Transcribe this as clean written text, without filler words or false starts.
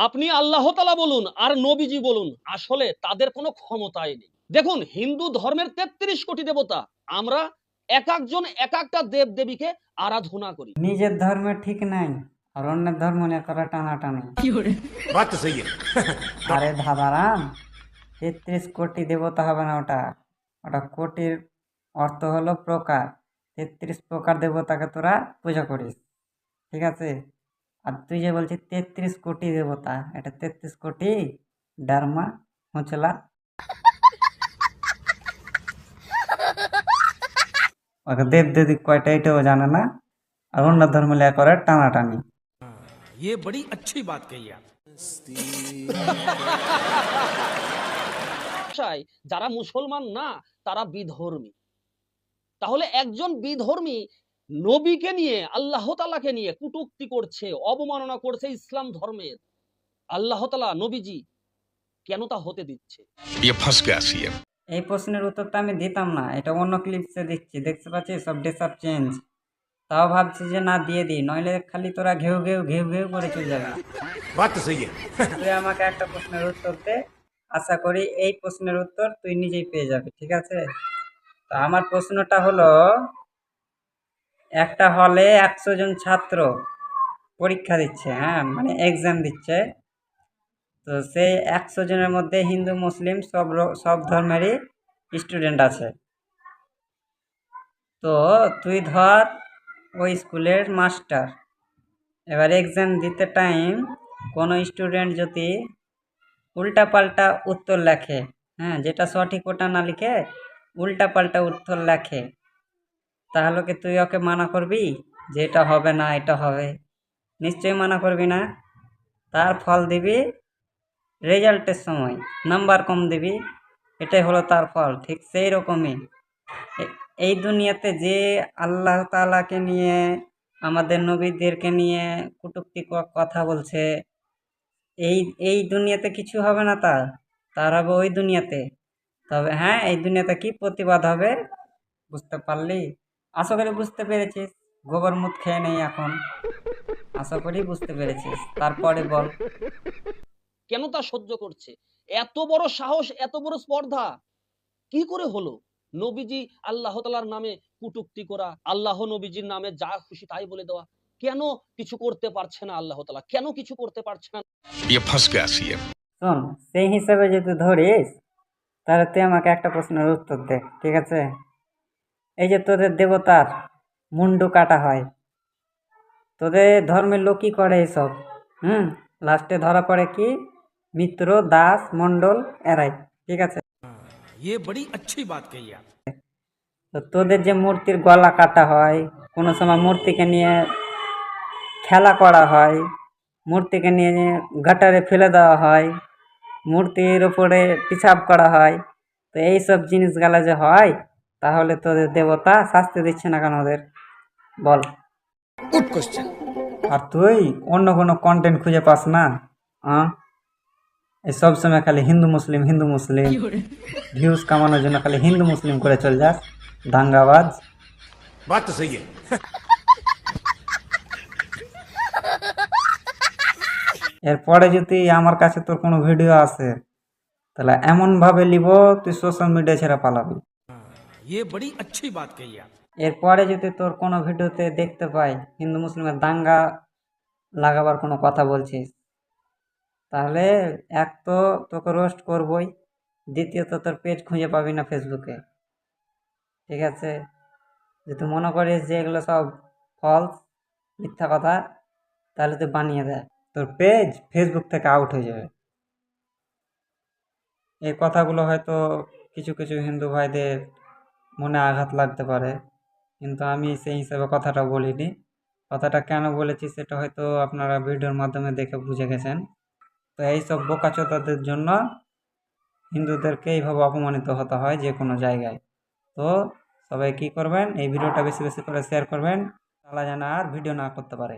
আপনি আল্লাহ তাআলা বলুন আর নবীজি বলুন, আসলে তাদের কোনো ক্ষমতাই নেই। দেখুন, হিন্দু ধর্মের ৩৩ কোটি দেবতা, আমরা এক একজন এক একটা দেব দেবীকে আরাধনা করি। নিজের ধর্মে ঠিক নাই আর অন্যের ধর্ম নিয়ে করা টানাটানি। बात तो सही है। আরে ধাবারাম, ৩৩ কোটি দেবতা হবে না ওটা। ওটা কোটির অর্থ হলো প্রকার। ৩৩ প্রকার দেবতাকে তোরা পূজা করিস, ঠিক আছে? আর তুই যে বলছিস ৩৩ কোটি দেবতা, এটা ৩৩ কোটি ডারমা হোঁচলা। ওকে দেব দেবী কয়টা এটাও জানে না, আর অন্য ধর্ম লিয়া করে টানাটানি। ये बड़ी अच्छी बात कही आप। ভাষায় যারা মুসলমান না তারা বিধর্মী। তাহলে একজন বিধর্মী নবীকে নিয়ে, আল্লাহ তাআলাকে নিয়ে কটূক্তি করছে, অবমাননা করছে ইসলাম ধর্মের, আল্লাহ তাআলা নবীজি কেন তা হতে দিচ্ছে? ये फंस गया सीएम। এই প্রশ্নের উত্তরটা আমি দিতাম না, এটা অন্য ক্লিপসে দিচ্ছি, দেখতে পাচ্ছিস সব ডেসাপ চেঞ্জ। তাও ভাবছি যে না দিয়ে দিই, নইলে খালি তোরা ঘেউ ঘেউ ঘেউ ঘেউ করে চলে যাবি। बात तो सही है। তুই আমাকে একটা প্রশ্নের উত্তর দে, আশা করি এই প্রশ্নের উত্তর তুই নিজেই পেয়ে যাবি, ঠিক আছে? তো আমার প্রশ্নটা হলো, একটা হলে ১০০ জন ছাত্র পরীক্ষা দিচ্ছে, হ্যাঁ মানে এক্সাম দিচ্ছে। তো সেই ১০০ জনের মধ্যে হিন্দু মুসলিম সব ধর্মেরই স্টুডেন্ট আছে। তো তুই ধর ওই স্কুলের মাস্টার। এবার এক্সাম দিতে টাইম কোনো স্টুডেন্ট যদি উল্টাপাল্টা উত্তর লেখে, হ্যাঁ যেটা সঠিক ওটা না লিখে উল্টাপাল্টা উত্তর লেখে, তাহলে কি তুই ওকে মানা করবি যে এটা হবে না এটা হবে? নিশ্চয়ই মানা করবি না। তার ফল দিবি রেজাল্টের সময়, নাম্বার কম দিবি, এটাই হলো তার ফল। ঠিক সেই রকমই এই দুনিয়াতে যে আল্লাহ তাআলাকে নিয়ে, আমাদের নবীদেরকে নিয়ে কটূক্তি কথা বলছে, এই এই দুনিয়াতে কিছু হবে না তার হবে ওই দুনিয়াতে। তবে হ্যাঁ, এই দুনিয়াতে কি প্রতিবাদ হবে বুঝতে পারলি? আশা করি বুঝতে পেরেছিস। গোবর মুত খেয়ে নেই এখন, আশা করি বুঝতে পেরেছিস। তারপরে বল। কেন তা সহ্য করছে? এত বড় সাহস, এত বড় স্পর্ধা কি করে হলো? নবীজি আল্লাহ তাআলার নামে কটূক্তি করা, আল্লাহ নবীজির নামে যা খুশি তাই বলে দেওয়া, কেন কিছু করতে পারছে না আল্লাহ তাআলা? কেন কিছু করতে পারছে না? ये फंस गया सीएम। শোন, সেই হিসেবে যদি ধরিস তাহলে তুই আমাকে একটা প্রশ্নের উত্তর দে, ঠিক আছে? এই যে তোদের দেবতার মুন্ডু কাটা হয়, তোদের ধর্মের লোক কি করে এসব? লাস্টে ধরা পড়ে কি মিত্র, দাস, মণ্ডল এরাই, ঠিক আছে? ये बड़ी अच्छी बात कही आप। তো তোদের যে মূর্তির গলা কাটা হয়, কোনো সময় মূর্তিকে নিয়ে খেলা করা হয়, মূর্তিকে নিয়ে গাটারে ফেলে দেওয়া হয়, মূর্তির উপরে পিশাব করা হয়, তো এই সব জিনিসগুলা যে হয়, তাহলে তোদের দেবতা শাস্তি দিচ্ছে না কেন ওদের? বল। Good question. আর তুই অন্য কোনো কন্টেন্ট খুঁজে পাস না? এই সব সময় খালি হিন্দু মুসলিম ভিউজ কামানোর জন্য খালি হিন্দু মুসলিম করে চল যাস, দাঙ্গাবাজ। बात तो सही है। এরপরে যদি আমার কাছে তোর কোনো ভিডিও আসে, তাহলে এমন ভাবে লিব তুই সোশ্যাল মিডিয়া ছেড়ে পালাবি। ये बड़ी अच्छी बात कही आप। এরপরে যদি তোর কোনো ভিডিওতে দেখতে পাই হিন্দু মুসলিমের দাঙ্গা লাগাবার কোনো কথা বলছিস, তাহলে এক তো তোকে রোস্ট করবই, দ্বিতীয়ত তোর পেজ খুঁজে পাবি না ফেসবুকে, ঠিক আছে? যদি মনে করিস যে এগুলো সব ফলস, মিথ্যা কথা, তাহলে তুই বানিয়ে দেয়, তোর পেজ ফেসবুক থেকে আউট হয়ে যাবে। এই কথাগুলো হয়তো কিছু কিছু হিন্দু ভাইদের মনে আঘাত লাগতে পারে, কিন্তু আমি সেই হিসাবে কথাটা বলিনি। কথাটা কেন বলেছি সেটা হয়তো আপনারা ভিডিওর মাধ্যমে দেখে বুঝে গেছেন। তো এইসব বোকাচোদাদের জন্য হিন্দুদেরকে এইভাবে অপমানিত হতে হয় যে কোনো জায়গায়। তো সবাই কি করবেন, এই ভিডিওটা বেশি বেশি করে শেয়ার করবেন, তাহলে যেন আর ভিডিও না করতে পারে।